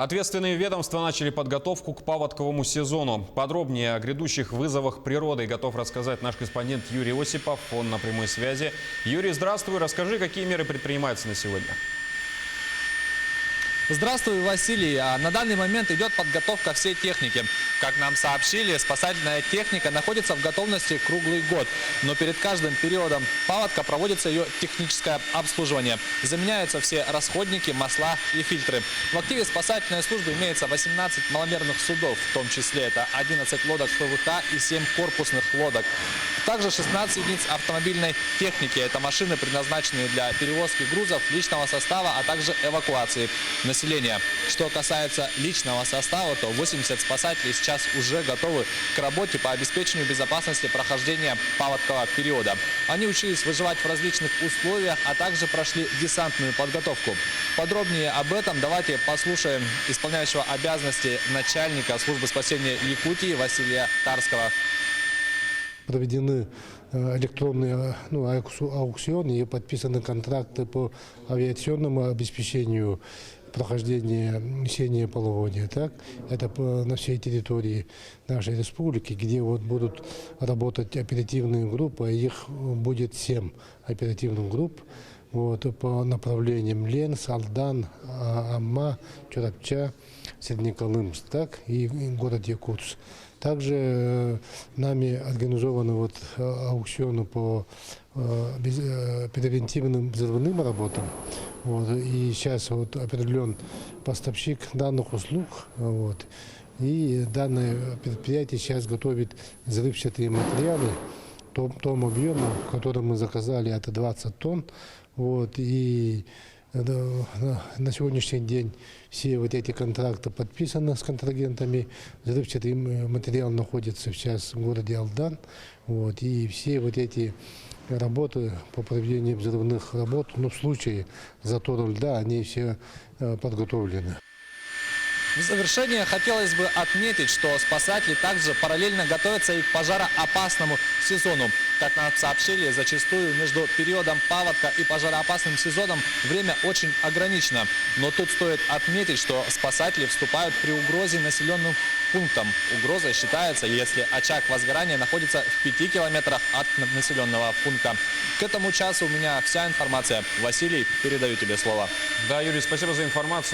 Ответственные ведомства начали подготовку к паводковому сезону. Подробнее о грядущих вызовах природы готов рассказать наш корреспондент Юрий Осипов. Он на прямой связи. Юрий, здравствуй. Расскажи, какие меры предпринимаются на сегодня. Здравствуй, Василий. На данный момент идет подготовка всей техники. Как нам сообщили, спасательная техника находится в готовности круглый год. Но перед каждым периодом паводка проводится ее техническое обслуживание. Заменяются все расходники, масла и фильтры. В активе спасательной службы имеется 18 маломерных судов, в том числе это 11 лодок ПВХ и 7 корпусных лодок. Также 16 единиц автомобильной техники. Это машины, предназначенные для перевозки грузов, личного состава, а также эвакуации населения. Что касается личного состава, то 80 спасателей сейчас уже готовы к работе по обеспечению безопасности прохождения паводкового периода. Они учились выживать в различных условиях, а также прошли десантную подготовку. Подробнее об этом давайте послушаем исполняющего обязанности начальника службы спасения Якутии Василия Тарского. Проведены электронные аукционы и подписаны контракты по авиационному обеспечению прохождения весеннего полугодия. Так? Это на всей территории нашей республики, где будут работать оперативные группы, их будет 7 оперативных групп. По направлениям Ленс, Алдан, Амма, Чурапча, Среднеколымск, так, и город Якутск. Также нами организованы аукционы по превентивным взрывным работам. И сейчас определен поставщик данных услуг. И данное предприятие сейчас готовит взрывчатые материалы в том объеме, который мы заказали, это 20 тонн. И на сегодняшний день все эти контракты подписаны с контрагентами. Взрывчатый материал находится сейчас в городе Алдан. И все эти работы по проведению взрывных работ, в случае затора льда, они все подготовлены. В завершение хотелось бы отметить, что спасатели также параллельно готовятся и к пожароопасному сезону. Как нам сообщили, зачастую между периодом паводка и пожароопасным сезоном время очень ограничено. Но тут стоит отметить, что спасатели вступают при угрозе населенным пунктам. Угрозой считается, если очаг возгорания находится в 5 километрах от населенного пункта. К этому часу у меня вся информация. Василий, передаю тебе слово. Да, Юрий, спасибо за информацию.